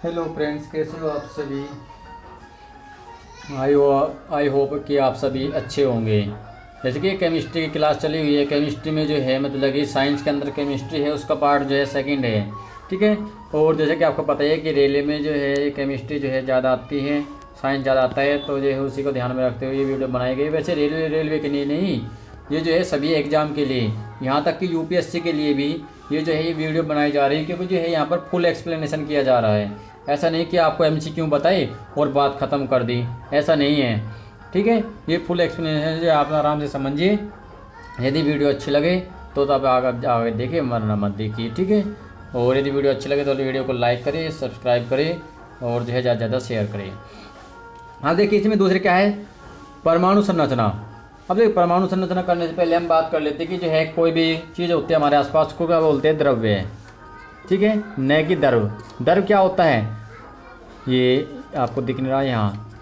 Hello friends, कैसे हो आप सभी। आई होप कि आप सभी अच्छे होंगे। जैसे कि केमिस्ट्री की क्लास चली हुई है। केमिस्ट्री में जो है मतलब कि साइंस के अंदर केमिस्ट्री है, उसका पार्ट जो है सेकंड है, ठीक है। और जैसे कि आपको पता है कि रेलवे में जो है केमिस्ट्री जो है ज़्यादा आती है, साइंस ज़्यादा आता है, तो जो है उसी को ध्यान में रखते हुए ये वीडियो बनाई गई। वैसे रेलवे के लिए नहीं, ये जो है सभी एग्ज़ाम के लिए, यहाँ तक कि यूपीएससी के लिए भी ये जो है ये वीडियो बनाई जा रही है, क्योंकि जो है यहाँ पर फुल एक्सप्लेनेशन किया जा रहा है। ऐसा नहीं कि आपको एमसीक्यू बताए और बात ख़त्म कर दी, ऐसा नहीं है, ठीक है। ये फुल एक्सप्लेनेशन है, आप आराम से समझिए। यदि वीडियो अच्छी लगे तो आप आगे देखिए, मरना मत देखिए, ठीक है। और यदि वीडियो अच्छी लगे तो वीडियो को लाइक करें, सब्सक्राइब करें और जो है ज़्यादा से ज़्यादा शेयर करें। हाँ देखिए, इसमें दूसरे क्या है, परमाणु संरचना। अब देखिए, परमाणु संरचना करने से पहले हम बात कर लेते हैं कि जो है कोई भी चीज़ होती है हमारे आसपास को क्या बोलते हैं, द्रव्य है, ठीक है, न कि द्रव। द्रव क्या होता है, ये आपको दिख नहीं रहा है यहाँ।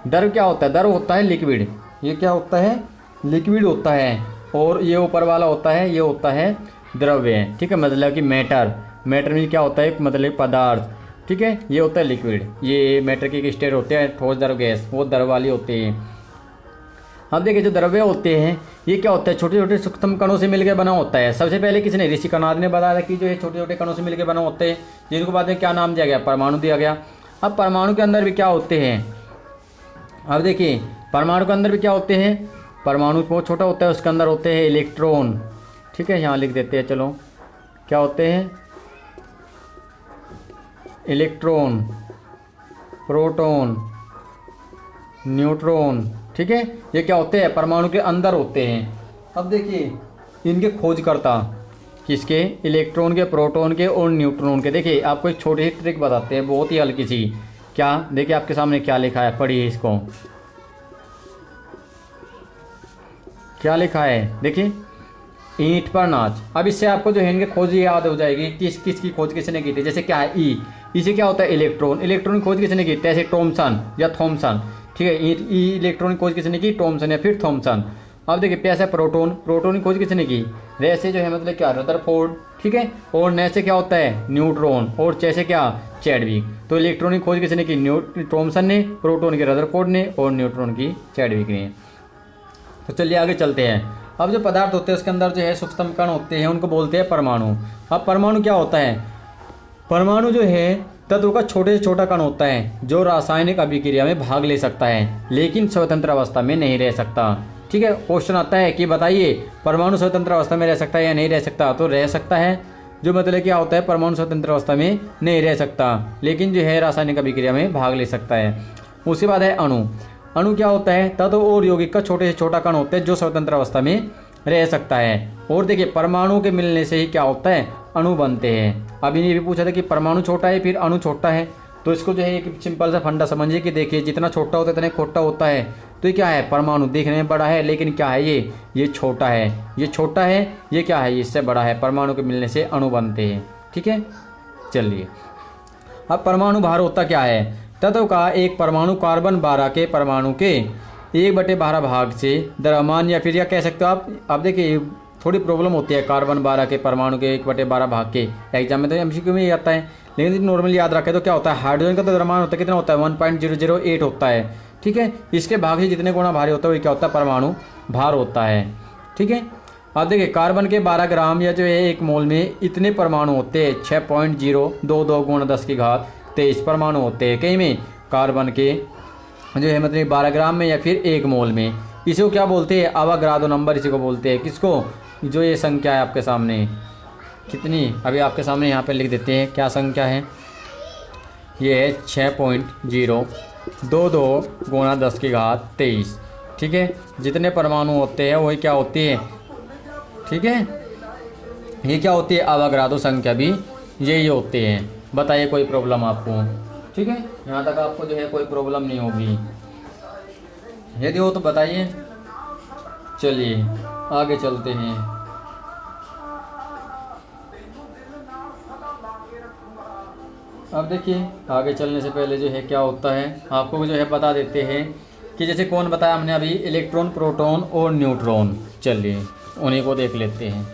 द्रव क्या होता है, द्रव होता है लिक्विड। ये क्या होता है, लिक्विड होता है। और ये ऊपर वाला होता है, ये होता है द्रव्य, ठीक है, मतलब कि मैटर। मैटर में क्या होता है, मतलब पदार्थ, ठीक है। ये होता है लिक्विड। ये मैटर की स्टेट होते हैं, ठोस द्रव गैस, वो द्रव वाली होती है। अब देखिए, जो द्रव्य होते हैं ये क्या होता है, छोटे छोटे सूक्ष्म कणों से मिलकर बना होता है। सबसे पहले किसने, ऋषि कणाद ने बताया कि जो है छोटे छोटे कणों से मिलकर बना होते हैं, जिनको बाद में क्या नाम दिया गया, परमाणु दिया गया। अब परमाणु के अंदर भी क्या होते हैं, अब देखिए परमाणु के अंदर भी क्या होते हैं, परमाणु बहुत छोटा होता है, उसके अंदर होते हैं इलेक्ट्रॉन, ठीक है, यहाँ लिख देते हैं, चलो क्या होते हैं, इलेक्ट्रॉन, प्रोटॉन, न्यूट्रॉन, ठीक है। ये क्या होते हैं, परमाणु के अंदर होते हैं। अब देखिए, इनके खोजकर्ता किसके, इलेक्ट्रॉन के, प्रोटॉन के और न्यूट्रॉन के। देखिए आपको एक छोटी सी ट्रिक बताते हैं, बहुत ही हल्की सी। क्या, देखिए आपके सामने क्या लिखा है, पढ़िए इसको, क्या लिखा है, देखिए, ईंट पर नाच। अब इससे आपको जो है इनकी खोज याद हो जाएगी, किसकी खोज किसने की थी। जैसे क्या है, ई, इसे क्या होता है, इलेक्ट्रॉन। इलेक्ट्रॉन की खोज किसने की, जैसे टॉमसन या थॉमसन, ठीक है। ई इलेक्ट्रॉन की खोज किसने की, टॉमसन या फिर थॉमसन। अब देखिए, पैसा प्रोटोन, प्रोटोन की खोज किसने की, रे से जो है मतलब क्या, रदरफोर्ड, ठीक है। और ने से क्या होता है, न्यूट्रॉन, और चे से क्या, चैडविक। तो इलेक्ट्रॉन की खोज किसने की, टॉमसन ने, प्रोटोन की रदरफोर्ड ने, और न्यूट्रॉन की चैडविक ने। तो चलिए आगे चलते हैं। अब जो पदार्थ होते हैं उसके अंदर जो है सूक्ष्म कण होते हैं, उनको बोलते हैं परमाणु। अब परमाणु क्या होता है, परमाणु जो है तत्व का छोटे से छोटा कण होता है, जो रासायनिक अभिक्रिया में भाग ले सकता है लेकिन स्वतंत्र अवस्था में नहीं रह सकता, ठीक है। क्वेश्चन आता है कि बताइए परमाणु स्वतंत्र अवस्था में रह सकता है या नहीं रह सकता, तो रह सकता है। जो मतलब क्या होता है, परमाणु स्वतंत्र अवस्था में नहीं रह सकता लेकिन जो है रासायनिक अभिक्रिया में भाग ले सकता है। उसके बाद है अणु। अणु क्या होता है, तत्व और यौगिक का छोटे से छोटा कण होता है जो स्वतंत्र अवस्था में रह सकता है। और देखिए, परमाणु के मिलने से ही क्या होता है, अणु बनते हैं। अभी ये भी पूछा था कि परमाणु छोटा है फिर अणु छोटा है, तो इसको जो है एक सिंपल सा फंडा समझिए कि देखिए, जितना छोटा होता है इतना खोटा होता है। तो ये क्या है, परमाणु दिखने में बड़ा है लेकिन क्या है, ये छोटा है, ये छोटा है, ये क्या है, इससे बड़ा है। परमाणु के मिलने से अणु बनते हैं, ठीक है। चलिए, अब परमाणु भार होता क्या है, तत्व का एक परमाणु कार्बन 12 के परमाणु के 1/12 भाग से द्रव्यमान, या फिर या कह सकते हो आप। अब देखिए, थोड़ी प्रॉब्लम होती है कार्बन 12 के परमाणु के 1/12 भाग के, एग्जाम में तो एमसीक्यू में ही आता है, लेकिन नॉर्मली याद रखें तो क्या होता है, हाइड्रोजन का तो द्रव्यमान होता है, कितना होता है, 1.008 होता है, ठीक है। इसके भाग से जितने गुना भारी होता है वही क्या होता है, परमाणु भार होता है, ठीक है। अब देखिए, कार्बन के 12 ग्राम या जो है 1 मोल में इतने परमाणु होते हैं, 6.022 × 10⁻23 परमाणु होते हैं कहीं में, कार्बन के जो है मतलब 12 ग्राम में या फिर 1 मोल में। इसी को क्या बोलते हैं, अवागाद्रो नंबर इसी को बोलते हैं। किसको, जो ये संख्या है आपके सामने, कितनी, अभी आपके सामने यहाँ पे लिख देते हैं क्या संख्या है, ये है 6.022 × 10⁻23, ठीक है। जितने परमाणु होते हैं वही क्या होती है, ठीक है, ये क्या होती है, अवागाद्रो संख्या भी यही होते हैं। बताइए कोई प्रॉब्लम आपको, ठीक है, यहाँ तक आपको जो है कोई प्रॉब्लम नहीं होगी, यदि हो तो बताइए। चलिए आगे चलते हैं। अब देखिए, आगे चलने से पहले जो है क्या होता है आपको जो है बता देते हैं कि जैसे कौन बताया हमने अभी, इलेक्ट्रॉन, प्रोटॉन और न्यूट्रॉन। चलिए उन्हीं को देख लेते हैं,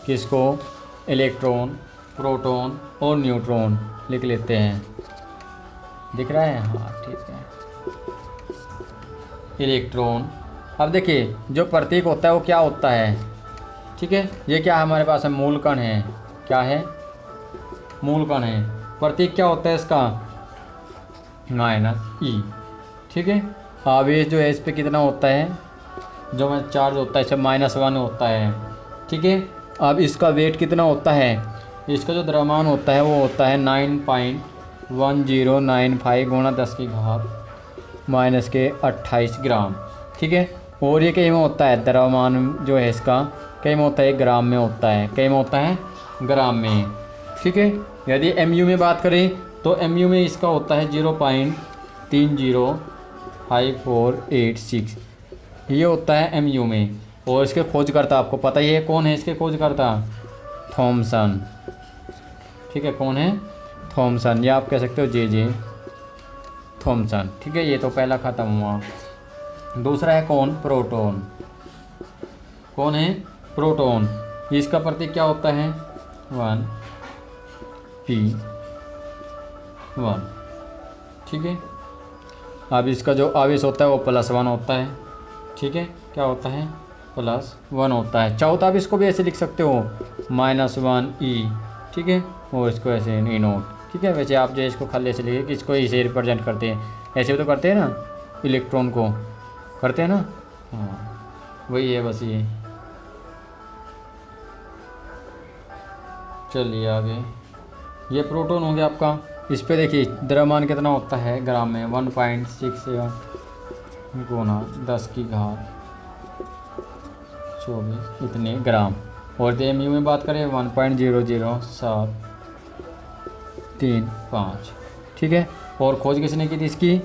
किसको, इलेक्ट्रॉन, प्रोटॉन और न्यूट्रॉन लिख लेते हैं। दिख रहा है? हाँ ठीक है। इलेक्ट्रॉन। अब देखिए जो प्रतीक होता है वो क्या होता है, ठीक है। ये क्या है हमारे पास है, मूल कण है। क्या है? मूल कण है। प्रतीक क्या होता है इसका? -E, ठीक है। आवेश जो है इस पे कितना होता है, जो में चार्ज होता है इसे -1 होता है, ठीक है। अब इसका वेट कितना होता है, इसका जो द्रव्यमान होता है वो होता है 9.1095 गुणा 10⁻⁻28 ग्राम, ठीक है। और ये कई में होता है, द्रव्यमान जो है इसका कई में होता है ग्राम में होता है, कई में होता है ग्राम में, ठीक है। यदि MU में बात करें तो MU में इसका होता है 0.305486, ये होता है MU में। और इसके खोजकर्ता आपको पता ही है, कौन है इसके खोजकर्ता? थॉमसन, ठीक है। कौन है? थॉमसन, या आप कह सकते हो J.J. थॉमसन, ठीक है। ये तो पहला ख़त्म हुआ। दूसरा है कौन? प्रोटॉन। कौन है? प्रोटॉन। इसका प्रतीक क्या होता है? 1p1, ठीक है। अब इसका जो आवेश होता है वो +1 होता है, ठीक है। क्या होता है? +1 होता है। चाहो तो आप इसको भी ऐसे लिख सकते हो -1e, ठीक है। और इसको ऐसे E0, ठीक है। वैसे आप जो इसको खाली ऐसे लिखिए कि इसको इसे रिप्रेजेंट करते हैं, ऐसे भी तो करते हैं ना, इलेक्ट्रॉन को करते हैं ना, हाँ वही है बस ये। चलिए आगे, ये प्रोटॉन हो गया आपका। इस पे देखिए द्रव्यमान कितना होता है ग्राम में, 1.67 गुणा 10⁻24 इतने ग्राम। और MU में बात करें 1.00735, ठीक है। और खोज किसने की थी इसकी?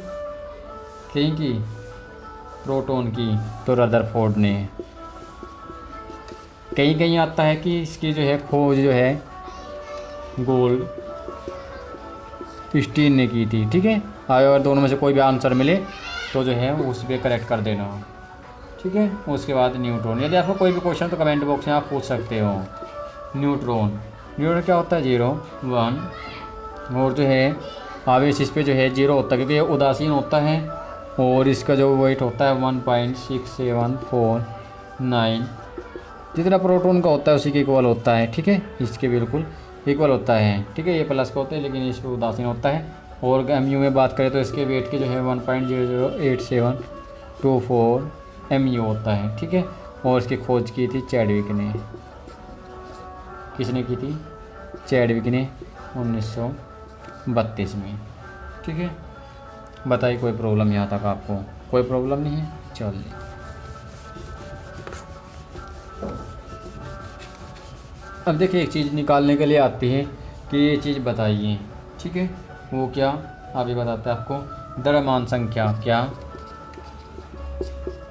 कहीं की? प्रोटॉन की, तो रदरफोर्ड ने। कहीं कहीं आता है कि इसकी जो है खोज जो है गोल्ड स्टीन ने की थी, ठीक है। अगर दोनों में से कोई भी आंसर मिले तो जो है उस पर करेक्ट कर देना, ठीक है। उसके बाद न्यूट्रॉन। यदि आपको कोई भी क्वेश्चन तो कमेंट बॉक्स में आप पूछ सकते हो। न्यूट्रॉन, न्यूट्रॉन क्या होता है? 0, 1। और जो है आवेश इस पे जो है 0 होता है क्योंकि ये उदासीन होता है। और इसका जो वेट होता है 1.6749, जितना प्रोटॉन का होता है उसी के इक्वल होता है, ठीक है। इसके बिल्कुल इक्वल होता है, ठीक है। ये प्लस का होता है लेकिन इस पर उदासीन होता है। और MU में बात करें तो इसके वेट की जो है 1.008724 MU होता है, ठीक है। और इसकी खोज की थी चैडविक ने। किसने की थी? चैडविक ने 1932 में, ठीक है। बताइए कोई प्रॉब्लम यहाँ तक आपको? कोई प्रॉब्लम नहीं है? चलिए अब देखिए एक चीज़ निकालने के लिए आती है कि ये चीज़ बताइए, ठीक है। वो क्या अभी बताता है आपको। द्रव्यमान संख्या, क्या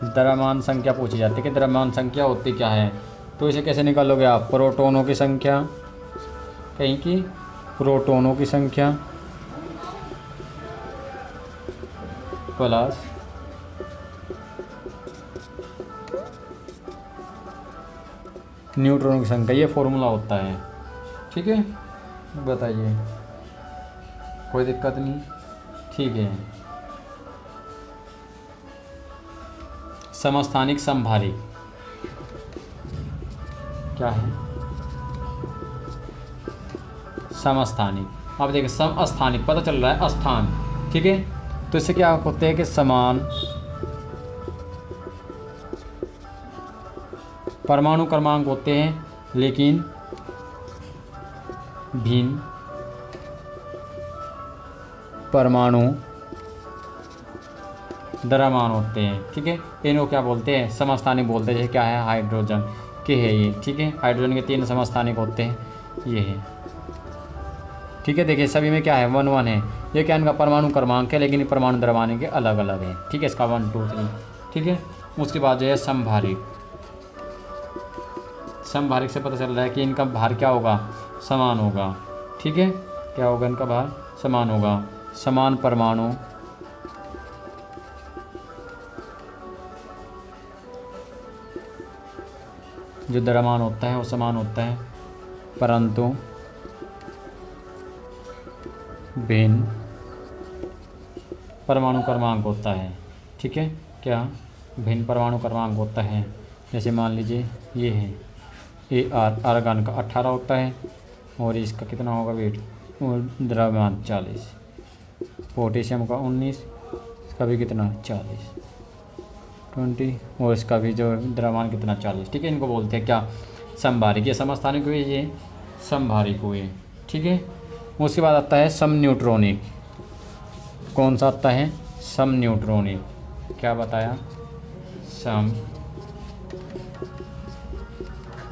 द्रव्यमान संख्या पूछी जाती है कि द्रव्यमान संख्या होती क्या है। तो इसे कैसे निकालोगे आप? प्रोटॉनों की संख्या, कहीं की प्रोटॉनों की संख्या प्लस न्यूट्रॉनों की संख्या, ये फॉर्मूला होता है, ठीक है। बताइए कोई दिक्कत नहीं, ठीक है। समस्थानिक समभारिक क्या है? समस्थानिक। अब देखिए समस्थानिक पता चल रहा है स्थान, ठीक है। तो इससे क्या होते हैं कि समान परमाणु क्रमांक होते हैं लेकिन भिन्न परमाणु द्रव्यमान होते हैं, ठीक है। इनको क्या बोलते हैं? समस्थानिक बोलते हैं। जैसे क्या है? हाइड्रोजन के है ये, ठीक है। हाइड्रोजन के 3 समस्थानिक होते हैं, ये है, ठीक है। देखिए सभी में क्या है? 1 1 है। ये क्या इनका परमाणु क्रमांक है लेकिन परमाणु द्रव्यमान के अलग अलग है, ठीक है। इसका 1 2 3, ठीक है। उसके बाद जो है समभारिक। समभारिक से पता चल रहा है कि इनका भार क्या होगा? समान होगा, ठीक है। क्या होगा? इनका भार समान होगा। समान परमाणु जो द्रव्यमान होता है वो समान होता है, परंतु भिन्न परमाणु क्रमांक होता है। ठीक है, क्या भिन्न परमाणु क्रमांक होता है। जैसे मान लीजिए ये है आर्गन का 18 होता है और इसका कितना होगा वेट, और द्रव्यमान 40। पोटेशियम का 19, इसका भी कितना 40 20, और इसका भी जो द्रव्यमान कितना 40। ठीक है, इनको बोलते हैं क्या, समभारिक। ये समस्थानिक हुए, ये समभारिक हुए। ठीक है, उसके बाद आता है सम न्यूट्रॉनिक। कौन सा आता है, सम न्यूट्रॉनिक। क्या बताया, सम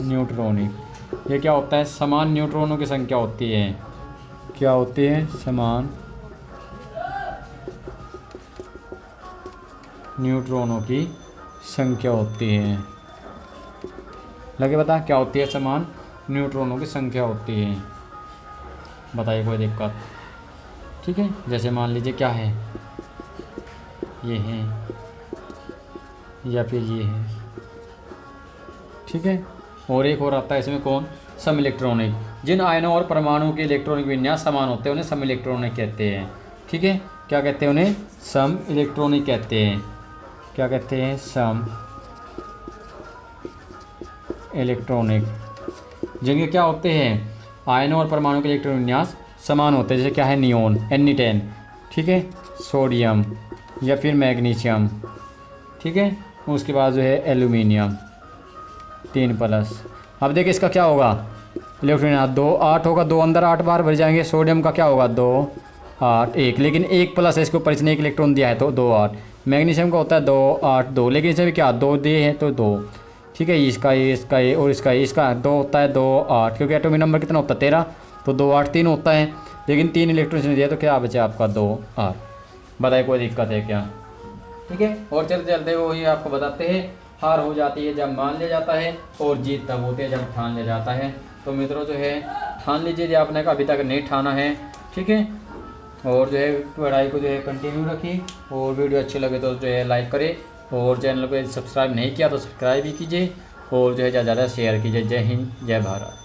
न्यूट्रॉनिक। ये क्या होता है, समान न्यूट्रॉनों की संख्या होती है। क्या होती है, समान न्यूट्रॉनों की संख्या होती है। लगे बता, क्या होती है, समान न्यूट्रॉनों की संख्या होती है। बताइए कोई दिक्कत। ठीक है, जैसे मान लीजिए क्या है, ये है या फिर ये है। ठीक है, और एक और आता है इसमें, कौन, सम इलेक्ट्रॉनिक। जिन आयनों और परमाणुओं के इलेक्ट्रॉनिक विन्यास समान होते हैं उन्हें सम इलेक्ट्रॉनिक कहते हैं। ठीक है, क्या कहते हैं, उन्हें सम इलेक्ट्रॉनिक कहते हैं। क्या कहते हैं, सम इलेक्ट्रॉनिक। जिनके क्या होते हैं, आयनों और परमाणु के इलेक्ट्रॉनिक विन्यास समान होते हैं। जैसे क्या है, नियोन Ni10। ठीक है, सोडियम या फिर मैग्नीशियम। ठीक है, उसके बाद जो है एल्यूमिनियम 3+। अब देखिए इसका क्या होगा, इलेक्ट्रॉन 2 8 होगा, 2 अंदर 8 बार भर जाएंगे। सोडियम का क्या होगा, 2 8 1, लेकिन 1+ है, इसके ऊपर इसने 1 इलेक्ट्रॉन दिया है तो 2 8। मैग्नीशियम का होता है 2 8 2, लेकिन इसमें क्या 2 दिए हैं तो 2। ठीक है, इसका ये इसका ये और इसका 2 होता है 2 8, क्योंकि एटॉमिक नंबर कितना होता है 13, तो 2 8 3 होता है, लेकिन 3 इलेक्ट्रॉन ने दिया तो क्या बचा आपका 2 8। बताइए कोई दिक्कत है क्या। ठीक है, और चलते चलते वही आपको बताते हैं, हार हो जाती है जब मान लिया जाता है और जीत तब होती है जब ठान लिया जाता है। तो मित्रों जो है ठान लीजिए, जो आपने अभी तक नहीं ठाना है। ठीक है, और जो है पढ़ाई को जो है कंटिन्यू रखिए, और वीडियो अच्छी लगे तो जो है लाइक करें, और चैनल को सब्सक्राइब नहीं किया तो सब्सक्राइब भी कीजिए, और जो है ज़्यादा से ज़्यादा शेयर कीजिए। जय हिंद, जय भारत।